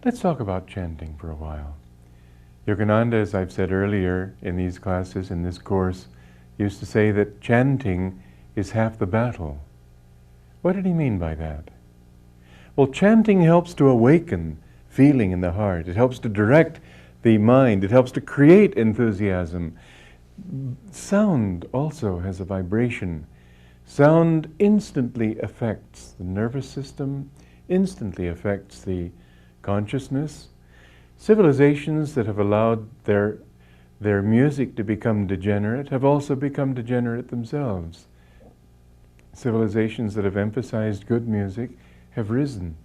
Let's talk about chanting for a while. Yogananda, as I've said earlier in these classes, in this course, used to say that chanting is half the battle. What did he mean by that? Well, chanting helps to awaken feeling in the heart. It helps to direct the mind. It helps to create enthusiasm. Sound also has a vibration. Sound instantly affects the nervous system, instantly affects the consciousness. Civilizations that have allowed their music to become degenerate have also become degenerate themselves. Civilizations that have emphasized good music have risen.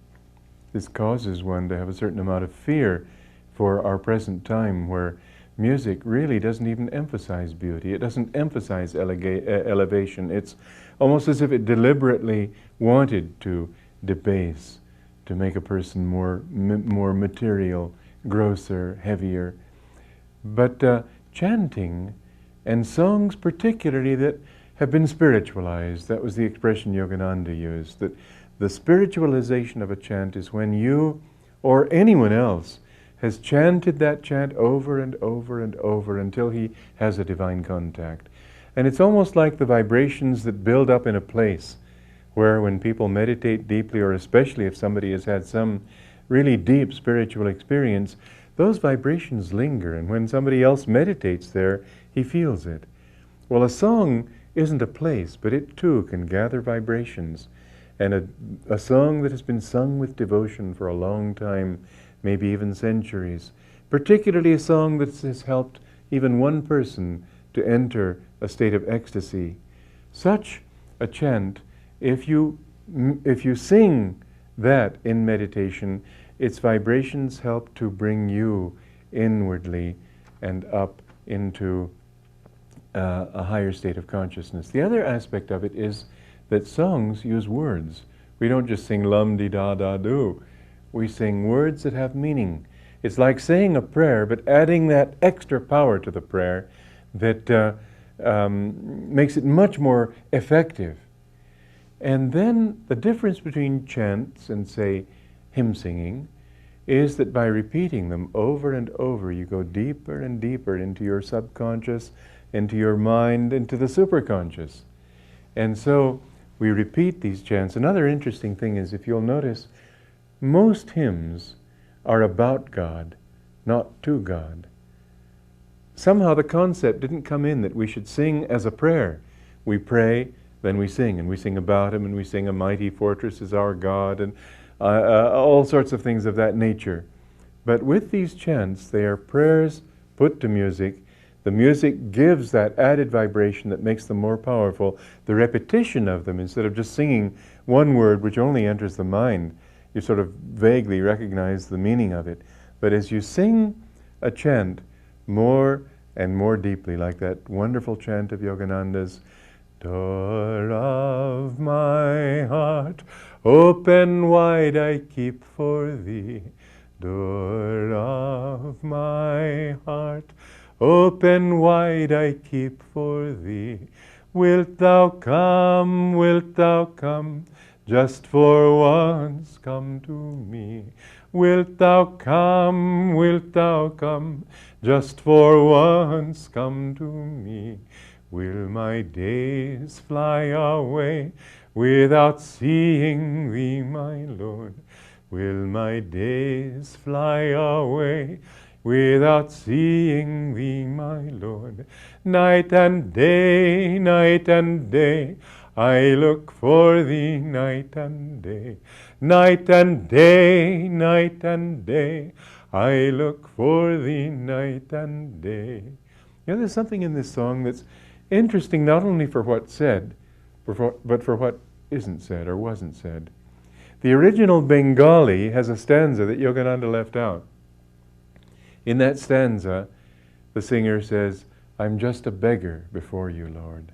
This causes one to have a certain amount of fear for our present time, where music really doesn't even emphasize beauty. It doesn't emphasize elevation. It's almost as if it deliberately wanted to debase, to make a person more material, grosser, heavier. But chanting, and songs particularly that have been spiritualized, that was the expression Yogananda used, that the spiritualization of a chant is when you or anyone else has chanted that chant over and over and over until he has a divine contact. And it's almost like the vibrations that build up in a place where when people meditate deeply, or especially if somebody has had some really deep spiritual experience, those vibrations linger, and when somebody else meditates there, he feels it. Well, a song isn't a place, but it too can gather vibrations. And a song that has been sung with devotion for a long time, maybe even centuries, particularly a song that has helped even one person to enter a state of ecstasy. Such a chant, if you sing that in meditation, its vibrations help to bring you inwardly and up into a higher state of consciousness. The other aspect of it is that songs use words. We don't just sing lum-de-da-da-do. We sing words that have meaning. It's like saying a prayer, but adding that extra power to the prayer that makes it much more effective. And then the difference between chants and, say, hymn singing is that by repeating them over and over, you go deeper and deeper into your subconscious, into your mind, into the superconscious. And so we repeat these chants. Another interesting thing is, if you'll notice, most hymns are about God, not to God. Somehow the concept didn't come in that we should sing as a prayer. We pray, then we sing, and we sing about Him, and we sing, "A mighty fortress is our God," and all sorts of things of that nature. But with these chants, they are prayers put to music. The music gives that added vibration that makes them more powerful. The repetition of them, instead of just singing one word which only enters the mind, you sort of vaguely recognize the meaning of it. But as you sing a chant more and more deeply, like that wonderful chant of Yogananda's, "Door of my heart, open wide I keep for thee. Door of my heart, open wide I keep for thee. Wilt thou come, just for once come to me. Wilt thou come, just for once come to me. Will my days fly away without seeing thee, my Lord? Will my days fly away without seeing thee, my Lord? Night and day, I look for thee night and day. Night and day, I look for thee night and day." You know, there's something in this song that's interesting, not only for what's said, but for what isn't said or wasn't said. The original Bengali has a stanza that Yogananda left out. In that stanza, the singer says, "I'm just a beggar before you, Lord."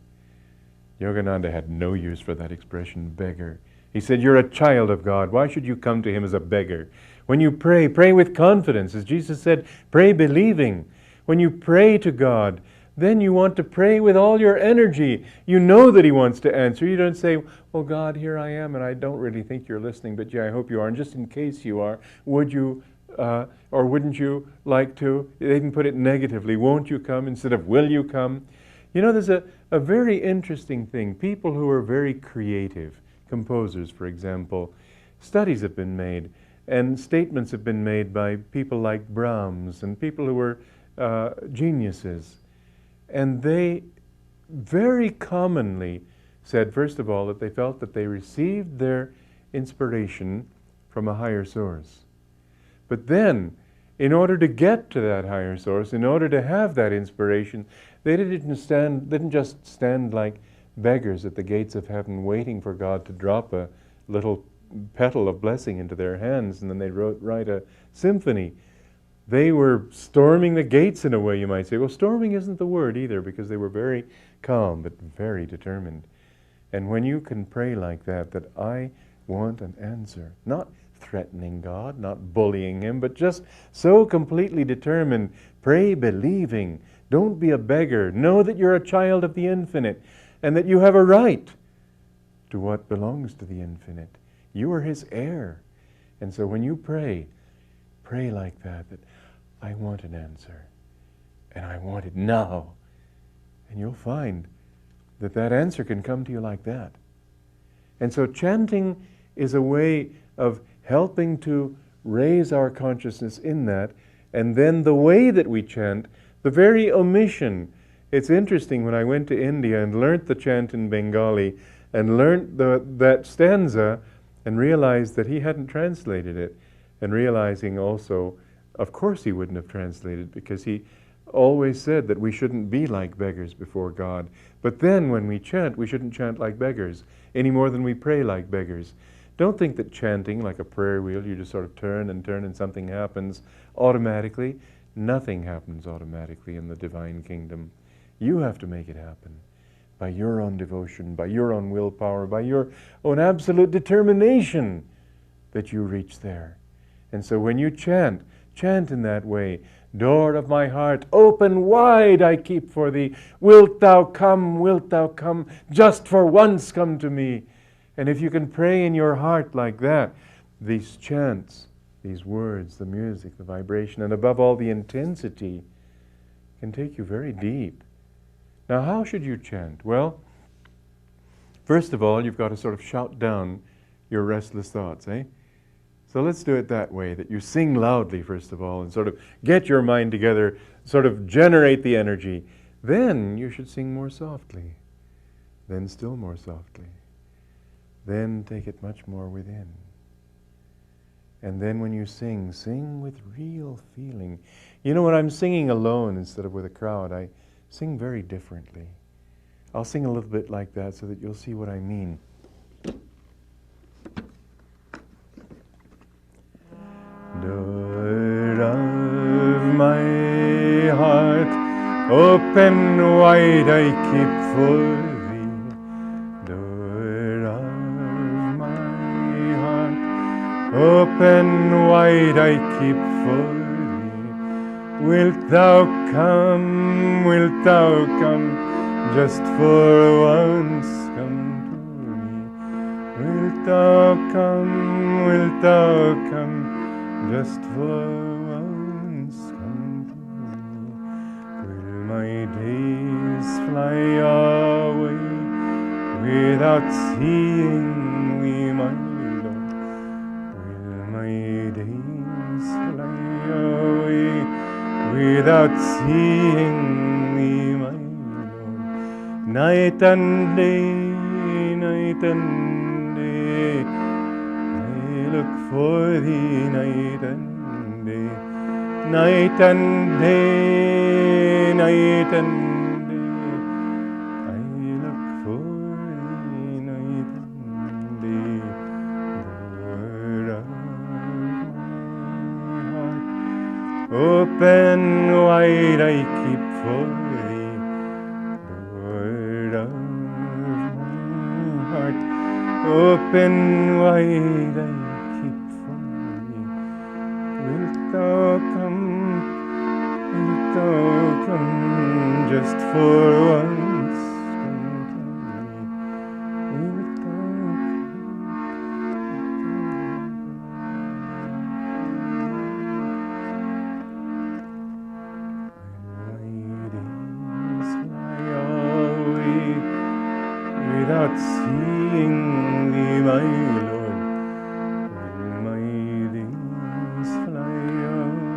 Yogananda had no use for that expression, beggar. He said, "You're a child of God. Why should you come to Him as a beggar? When you pray, pray with confidence. As Jesus said, pray believing. When you pray to God, then you want to pray with all your energy. You know that He wants to answer. You don't say, well, God, here I am, and I don't really think you're listening, but yeah, I hope you are. And just in case you are, would you Or wouldn't you like to? They even put it negatively, won't you come instead of will you come? You know, there's a very interesting thing. People who are very creative, composers, for example, studies have been made and statements have been made by people like Brahms and people who were geniuses. And they very commonly said, first of all, that they felt that they received their inspiration from a higher source. But then, in order to get to that higher source, in order to have that inspiration, they didn't just stand like beggars at the gates of heaven waiting for God to drop a little petal of blessing into their hands and then they'd write a symphony. They were storming the gates in a way, you might say. Well, storming isn't the word either, because they were very calm but very determined. And when you can pray like that, that I want an answer, not threatening God, not bullying Him, but just so completely determined, pray believing, don't be a beggar, know that you're a child of the infinite, and that you have a right to what belongs to the infinite. You are His heir. And so when you pray, pray like that, that I want an answer, and I want it now. And you'll find that that answer can come to you like that. And so chanting is a way of helping to raise our consciousness in that, and then the way that we chant, the very omission. It's interesting, when I went to India and learnt the chant in Bengali and learnt that stanza and realized that he hadn't translated it, and realizing also, of course he wouldn't have translated, because he always said that we shouldn't be like beggars before God. But then when we chant, we shouldn't chant like beggars any more than we pray like beggars. Don't think that chanting, like a prayer wheel, you just sort of turn and something happens automatically. Nothing happens automatically in the divine kingdom. You have to make it happen by your own devotion, by your own willpower, by your own absolute determination that you reach there. And so when you chant, chant in that way. Door of my heart, open wide I keep for thee. Wilt thou come, just for once come to me. And if you can pray in your heart like that, these chants, these words, the music, the vibration, and above all the intensity, can take you very deep. Now, how should you chant? Well, first of all, you've got to sort of shout down your restless thoughts, eh? So let's do it that way, that you sing loudly, first of all, and sort of get your mind together, sort of generate the energy. Then you should sing more softly, then still more softly. Then take it much more within. And then when you sing, sing with real feeling. You know, when I'm singing alone instead of with a crowd, I sing very differently. I'll sing a little bit like that so that you'll see what I mean. Door of my heart, open wide I keep for thee. Door of my heart, open wide I keep for thee. Wilt thou come, just for once come to me? Wilt thou come, just for once come to me? Will my days fly away without seeing thee, my Lord? Will my days fly away without seeing thee, my Lord? Night and day, I look for thee, night and day, night and day, night and day. I look for thee, night and day. Door of my heart, open wide I keep for thee. Door of my heart, open wide I keep for thee. Wilt thou come, just for once come to me? Wilt thou come? not seeing thee, my Lord, when my wings fly away,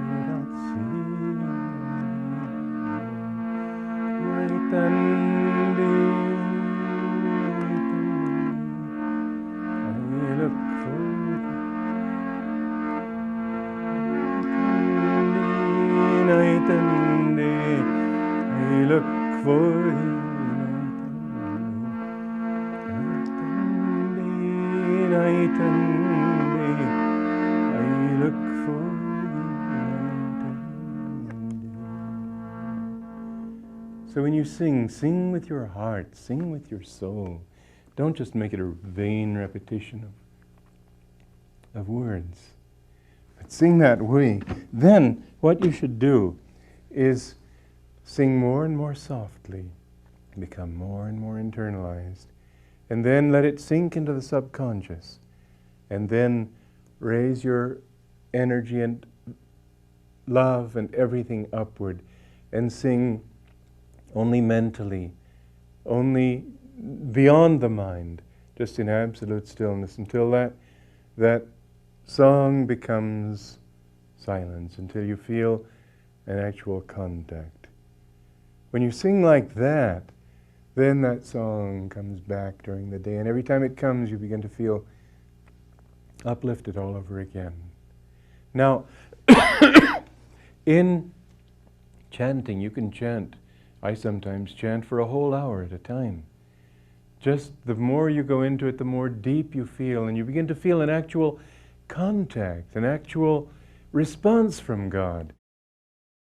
without seeing night and day, I look for thee, night and day, I look for thee, night and day, I look for thee, night and day. So when you sing, sing with your heart, sing with your soul. Don't just make it a vain repetition of words, but sing that way. Then what you should do is sing more and more softly, become more and more internalized, and then let it sink into the subconscious, and then raise your energy and love and everything upward, and sing only mentally, only beyond the mind, just in absolute stillness, until that song becomes silence, until you feel an actual contact. When you sing like that, then that song comes back during the day, and every time it comes, you begin to feel uplifted all over again. Now, in chanting, you can chant. I sometimes chant for a whole hour at a time. Just the more you go into it, the more deep you feel, and you begin to feel an actual contact, an actual response from God.